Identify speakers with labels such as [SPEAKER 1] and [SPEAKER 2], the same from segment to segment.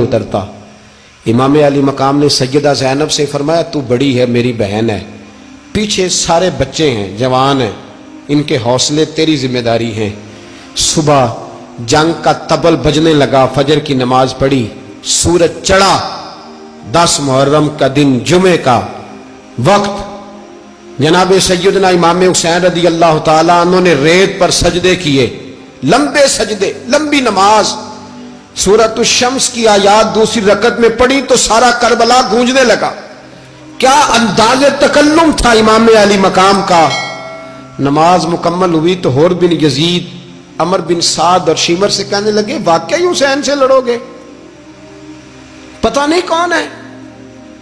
[SPEAKER 1] نہیں اترتا۔ امام علی مقام نے سیدہ زینب سے فرمایا تو بڑی ہے، میری بہن ہے، پیچھے سارے بچے ہیں، جوان ہیں، ان کے حوصلے تیری ذمہ داری ہیں۔ صبح جنگ کا طبل بجنے لگا، فجر کی نماز پڑھی، سورج چڑھا، 10 محرم کا دن، جمعے کا وقت، جناب سیدنا امام حسین رضی اللہ تعالیٰ عنہ نے ریت پر سجدے کیے، لمبے سجدے، لمبی نماز، سورۃ الشمس کی آیات دوسری رکعت میں پڑھی تو سارا کربلا گونجنے لگا۔ کیا انداز تکلم تھا امام علی مقام کا۔ نماز مکمل ہوئی تو حور بن یزید، عمر بن سعد اور شیمر سے کہنے لگے واقعی حسین سے لڑو گے؟ پتہ نہیں کون ہے۔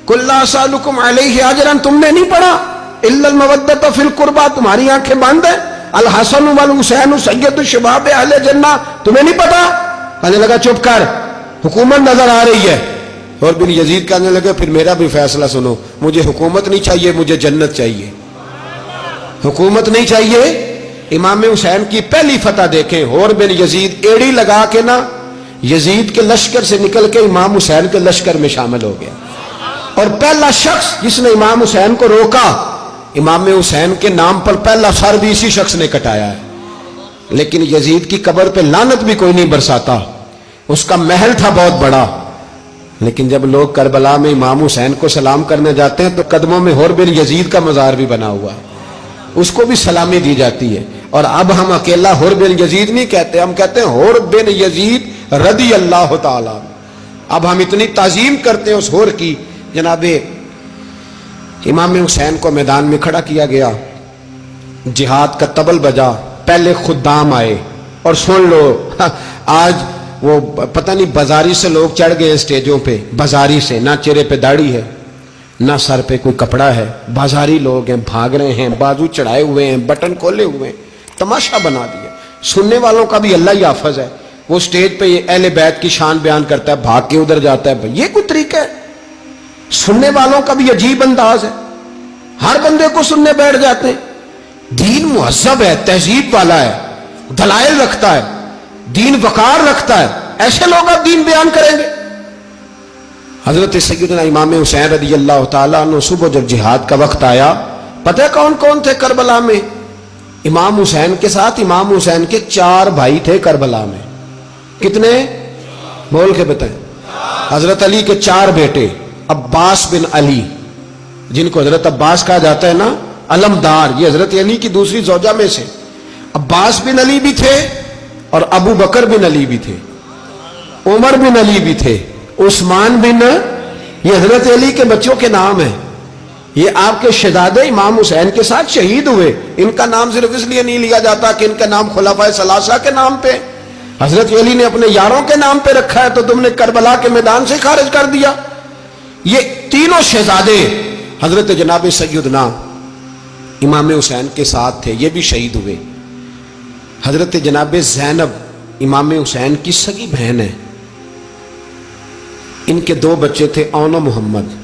[SPEAKER 1] قل لا اسألکم علیہ اجرا، تم نے نہیں پڑھا؟ الا المودۃ فی القربى، تمہاری آنکھیں بند ہیں۔ الحسن والحسین سید الشباب اہل جنہ، تمہیں نہیں پتا؟ کہنے لگا چپ کر، حکومت نظر آ رہی ہے۔ اور بن یزید کہنے لگے پھر میرا بھی فیصلہ سنو، مجھے حکومت نہیں چاہیے، مجھے جنت چاہیے۔ حکومت نہیں چاہیے۔ امام حسین کی پہلی فتح دیکھیں، اور بن یزید ایڑی لگا کے نا یزید کے لشکر سے نکل کے امام حسین کے لشکر میں شامل ہو گیا، اور پہلا شخص جس نے امام حسین کو روکا، امام حسین کے نام پر پہلا سر بھی اسی شخص نے کٹایا ہے۔ لیکن یزید کی قبر پہ لعنت بھی کوئی نہیں برساتا، اس کا محل تھا بہت بڑا، لیکن جب لوگ کربلا میں امام حسین کو سلام کرنے جاتے ہیں تو قدموں میں حور بن یزید کا مزار بھی بنا ہوا ہے، اس کو بھی سلامی دی جاتی ہے۔ اور اب ہم اکیلا حور بن یزید نہیں کہتے، ہم کہتے ہیں حور بن یزید رضی اللہ تعالیٰ۔ اب ہم اتنی تعظیم کرتے ہیں اس حور کی۔ جناب امام حسین کو میدان میں کھڑا کیا گیا، جہاد کا طبل بجا، پہلے خدام آئے، اور سن لو آج وہ پتہ نہیں بازاری سے لوگ چڑھ گئے اسٹیجوں پہ، بازاری سے، نہ چہرے پہ داڑھی ہے، نہ سر پہ کوئی کپڑا ہے، بازاری لوگ ہیں، بھاگ رہے ہیں، بازو چڑھائے ہوئے ہیں، بٹن کھولے ہوئے ہیں، تماشا بنا دیا۔ سننے والوں کا بھی اللہ ہی حافظ ہے، وہ سٹیج پہ اہل بیت کی شان بیان کرتا ہے، بھاگ کے ادھر جاتا ہے، یہ کوئی طریقہ ہے؟ سننے والوں کا بھی عجیب انداز ہے، ہر بندے کو سننے بیٹھ جاتے ہیں۔ دین مہذب ہے، تہذیب والا ہے، دلائل رکھتا ہے، دین وقار رکھتا ہے، ایسے لوگ اب دین بیان کریں گے؟ حضرت سیدنا امام حسین رضی اللہ تعالیٰ عنہ صبح جب جہاد کا وقت آیا، پتہ ہے کون کون تھے کربلا میں؟ امام حسین کے ساتھ امام حسین کے 4 بھائی تھے کربلا میں۔ کتنے؟ بول کے بتائیں۔ حضرت علی کے 4 بیٹے، عباس بن علی، جن کو حضرت عباس کہا جاتا ہے نا، علمدار، یہ حضرت علی کی دوسری زوجہ میں سے عباس بن علی بھی تھے، اور ابو بکر بن علی بھی تھے، عمر بن علی بھی تھے، عثمان بن، یہ حضرت علی کے بچوں کے نام ہیں۔ یہ آپ کے شہزادے امام حسین کے ساتھ شہید ہوئے، ان کا نام صرف اس لیے نہیں لیا جاتا کہ ان کا نام خلفائے ثلاثہ کے نام پہ، حضرت علی نے اپنے یاروں کے نام پہ رکھا ہے، تو تم نے کربلا کے میدان سے خارج کر دیا۔ یہ تینوں شہزادے حضرت جناب سیدنا امام حسین کے ساتھ تھے، یہ بھی شہید ہوئے۔ حضرت جناب زینب امام حسین کی سگی بہن ہے، ان کے 2 بچے تھے، اون و محمد۔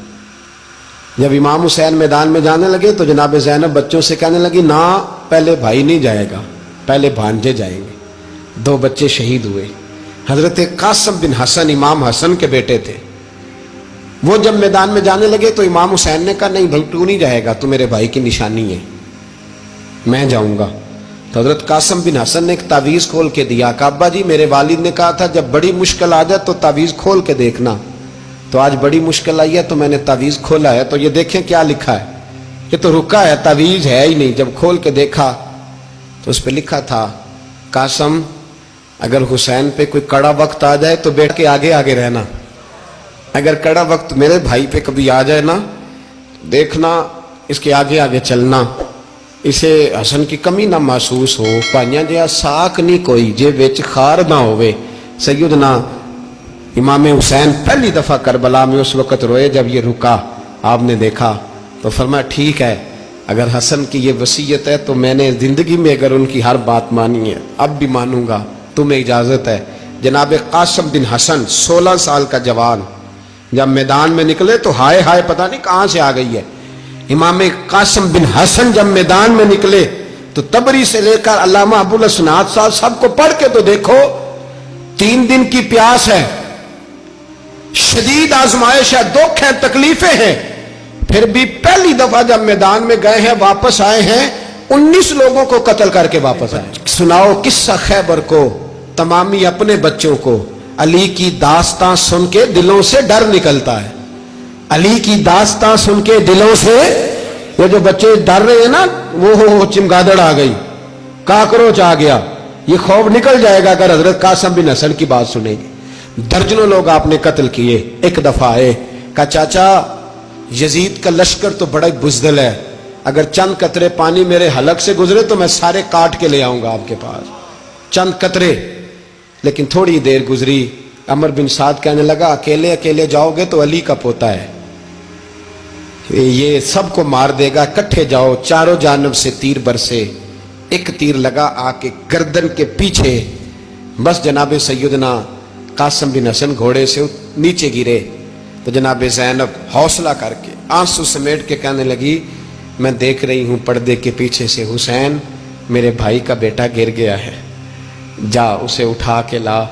[SPEAKER 1] جب امام حسین میدان میں جانے لگے تو جناب زینب بچوں سے کہنے لگی نہ، پہلے بھائی نہیں جائے گا، پہلے بھانجے جائیں گے۔ 2 بچے شہید ہوئے۔ حضرت قاسم بن حسن امام حسن کے بیٹے تھے، وہ جب میدان میں جانے لگے تو امام حسین نے کہا نہیں بھائی تو نہیں جائے گا، تو میرے بھائی کی نشانی ہے، میں جاؤں گا۔ تو حضرت قاسم بن حسن نے ایک تعویذ کھول کے دیا کہ ابا جی میرے والد نے کہا تھا جب بڑی مشکل آ جائے تو تعویذ کھول کے دیکھنا، تو آج بڑی مشکل آئی ہے تو میں نے تعویذ کھولا ہے، تو یہ دیکھیں کیا لکھا ہے، یہ تو رکا ہے، تعویذ ہے ہی نہیں۔ جب کھول کے دیکھا تو اس پہ لکھا تھا قاسم اگر حسین پہ کوئی کڑا وقت آ جائے تو بیٹھ کے آگے آگے رہنا، اگر کڑا وقت میرے بھائی پہ کبھی آ جائے نا دیکھنا اس کے آگے آگے چلنا، اسے حسن کی کمی نہ محسوس ہو، پائیاں جہاں ساک نہیں کوئی جے وچ خار نہ ہوئے۔ سیدنا امام حسین پہلی دفعہ کربلا میں اس وقت روئے جب یہ رکا، آپ نے دیکھا تو فرمایا ٹھیک ہے، اگر حسن کی یہ وصیت ہے تو میں نے زندگی میں اگر ان کی ہر بات مانی ہے اب بھی مانوں گا، تمہیں اجازت ہے۔ جناب قاسم بن حسن 16 سال کا جوان جب میدان میں نکلے تو ہائے ہائے پتہ نہیں کہاں سے آ گئی ہے۔ امام قاسم بن حسن جب میدان میں نکلے تو تبری سے لے کر علامہ ابو الاسناد صاحب سب کو پڑھ کے تو دیکھو، 3 دن کی پیاس ہے، شدید آزمائش ہے، دکھ ہے، تکلیفیں ہیں، پھر بھی پہلی دفعہ جب میدان میں گئے ہیں واپس آئے ہیں 19 لوگوں کو قتل کر کے واپس آئے۔ سناؤ قصہ خیبر کو، تمامی اپنے بچوں کو۔ علی کی داستان سن کے دلوں سے ڈر نکلتا ہے، علی کی داستان سن کے دلوں سے یہ جو بچے ڈر رہے ہیں نا، وہ چمگادڑ آ گئی، کاکروچ آ گیا، یہ خوف نکل جائے گا اگر حضرت قاسم بن حسن کی بات سنیں گے۔ درجنوں لوگ آپ نے قتل کیے۔ ایک دفعہ آئے، کہا چاچا یزید کا لشکر تو بڑا بزدل ہے، اگر چند قطرے پانی میرے حلق سے گزرے تو میں سارے کاٹ کے لے آؤں گا آپ کے پاس، چند قطرے۔ لیکن تھوڑی دیر گزری، عمر بن سعد کہنے لگا اکیلے اکیلے جاؤ گے تو علی کا پوتا ہے، یہ سب کو مار دے گا، کٹھے جاؤ۔ چاروں جانب سے تیر برسے، ایک تیر لگا آ کے گردن کے پیچھے، بس جناب سیدنا قاسم بن حسن گھوڑے سے نیچے گرے تو جناب زینب حوصلہ کر کے آنسو سمیٹ کے کہنے لگی میں دیکھ رہی ہوں پردے کے پیچھے سے حسین میرے بھائی کا بیٹا گر گیا ہے، جا اسے اٹھا کے لا۔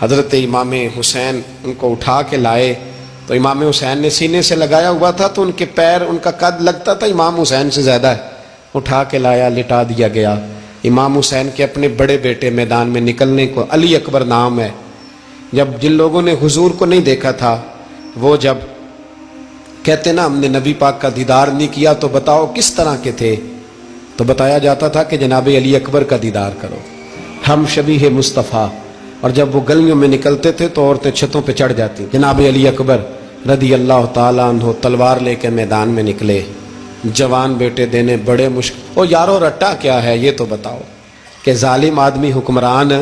[SPEAKER 1] حضرت امام حسین ان کو اٹھا کے لائے تو امام حسین نے سینے سے لگایا ہوا تھا تو ان کے پیر، ان کا قد لگتا تھا امام حسین سے زیادہ ہے، اٹھا کے لایا، لٹا دیا گیا۔ امام حسین کے اپنے بڑے بیٹے میدان میں نکلنے کو، علی اکبر نام ہے، جب جن لوگوں نے حضور کو نہیں دیکھا تھا وہ جب کہتے نا ہم نے نبی پاک کا دیدار نہیں کیا تو بتاؤ کس طرح کے تھے، تو بتایا جاتا تھا کہ جناب علی اکبر کا دیدار کرو، ہم شبیہ مصطفیٰ۔ اور جب وہ گلیوں میں نکلتے تھے تو عورتیں چھتوں پہ چڑھ جاتی۔ جناب علی اکبر رضی اللہ تعالیٰ عنہ تلوار لے کے میدان میں نکلے، جوان بیٹے دینے بڑے مشکل۔ او یارو رٹا کیا ہے یہ تو بتاؤ، کہ ظالم آدمی حکمران،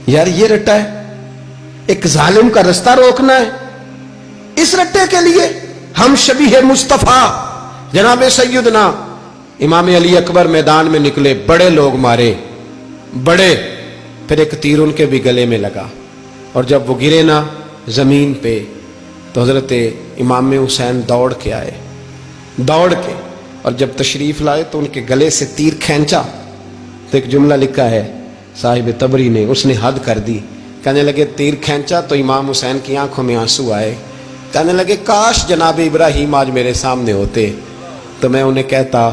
[SPEAKER 1] یار یہ رٹا ہے، ایک ظالم کا رستہ روکنا ہے، اس رٹے کے لیے ہم شبیہ مصطفیٰ۔ جناب سیدنا امام علی اکبر میدان میں نکلے، بڑے لوگ مارے، بڑے، پھر ایک تیر ان کے بھی گلے میں لگا، اور جب وہ گرے نا زمین پہ تو حضرت امام حسین دوڑ کے آئے، دوڑ کے، اور جب تشریف لائے تو ان کے گلے سے تیر کھینچا تو ایک جملہ لکھا ہے صاحب تبری نے، اس نے حد کر دی، کہنے لگے تیر کھینچا تو امام حسین کی آنکھوں میں آنسو آئے، کہنے لگے کاش جناب ابراہیم آج میرے سامنے ہوتے تو میں انہیں کہتا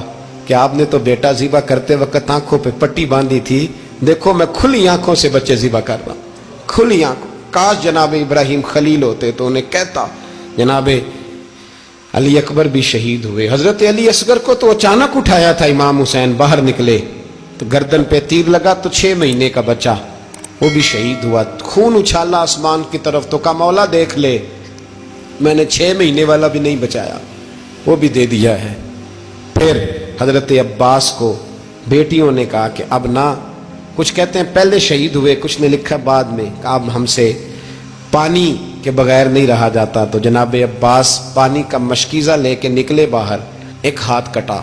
[SPEAKER 1] کہ آپ نے تو بیٹا ذبح کرتے وقت آنکھوں پہ پٹی باندھی تھی، دیکھو میں کھلی آنکھوں سے بچے ذبح کر رہا ہوں، کھلی آنکھوں، کاش جناب ابراہیم خلیل ہوتے تو انہیں کہتا۔ جناب علی اکبر بھی شہید ہوئے۔ حضرت علی اصغر کو تو اچانک اٹھایا تھا امام حسین، باہر نکلے تو گردن پہ تیر لگا تو 6 مہینے کا بچہ وہ بھی شہید ہوا، خون اچھالا آسمان کی طرف تو کہا مولا دیکھ لے میں نے 6 مہینے والا بھی نہیں بچایا، وہ بھی دے دیا ہے۔ پھر حضرت عباس کو بیٹیوں نے کہا کہ اب نہ، کچھ کہتے ہیں پہلے شہید ہوئے، کچھ نے لکھا بعد میں، کہ اب ہم سے پانی کے بغیر نہیں رہا جاتا، تو جناب عباس پانی کا مشکیزہ لے کے نکلے باہر، ایک ہاتھ کٹا،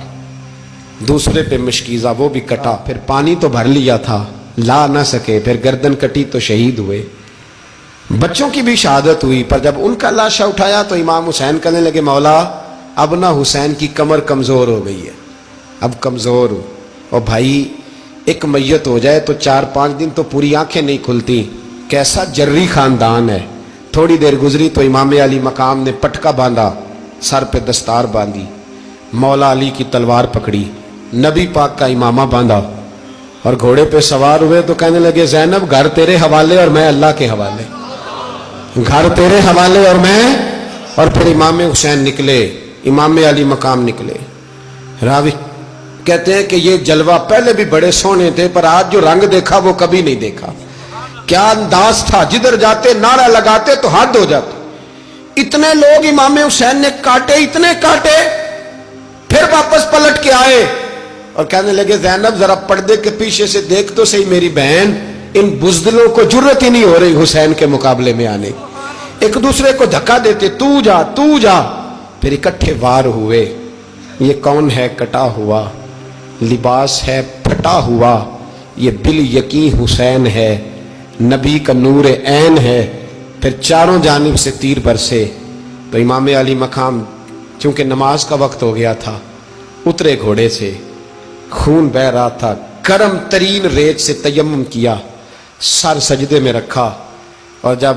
[SPEAKER 1] دوسرے پہ مشکیزہ وہ بھی کٹا، پھر پانی تو بھر لیا تھا لا نہ سکے، پھر گردن کٹی تو شہید ہوئے۔ بچوں کی بھی شہادت ہوئی، پر جب ان کا لاشا اٹھایا تو امام حسین کہنے لگے مولا اب نہ حسین کی کمر کمزور ہو گئی ہے، اب کمزور ہو، اور بھائی ایک میت ہو جائے تو 4-5 دن تو پوری آنکھیں نہیں کھلتی، کیسا جری خاندان ہے۔ تھوڑی دیر گزری تو امام علی مقام نے پٹکا باندھا، سر پہ دستار باندھی، مولا علی کی تلوار پکڑی، نبی پاک کا امامہ باندھا اور گھوڑے پہ سوار ہوئے تو کہنے لگے زینب گھر تیرے حوالے اور میں اللہ کے حوالے، گھر تیرے حوالے اور میں، اور پھر امام حسین نکلے، امام علی مقام نکلے۔ راوی کہتے ہیں کہ یہ جلوہ پہلے بھی بڑے سونے تھے پر آج جو رنگ دیکھا وہ کبھی نہیں دیکھا، کیا انداز تھا، جدھر جاتے نعرہ لگاتے تو حد ہو جاتے۔ اتنے لوگ امام حسین نے کاٹے، اتنے کاٹے، پھر واپس پلٹ کے آئے اور کہنے لگے زینب ذرا پردے کے پیچھے سے دیکھ تو صحیح میری بہن، ان بزدلوں کو جرت ہی نہیں ہو رہی حسین کے مقابلے میں آنے، ایک دوسرے کو دھکا دیتے، تو جا تو جا، پھر اکٹھے وار ہوئے۔ یہ کون ہے کٹا ہوا، لباس ہے پھٹا ہوا، یہ بال یقین حسین ہے، نبی کا نور عین ہے۔ پھر چاروں جانب سے تیر برسے تو امام علی مقام چونکہ نماز کا وقت ہو گیا تھا، اترے گھوڑے سے، خون بہ رہا تھا، گرم ترین ریت سے تیمم کیا، سر سجدے میں رکھا، اور جب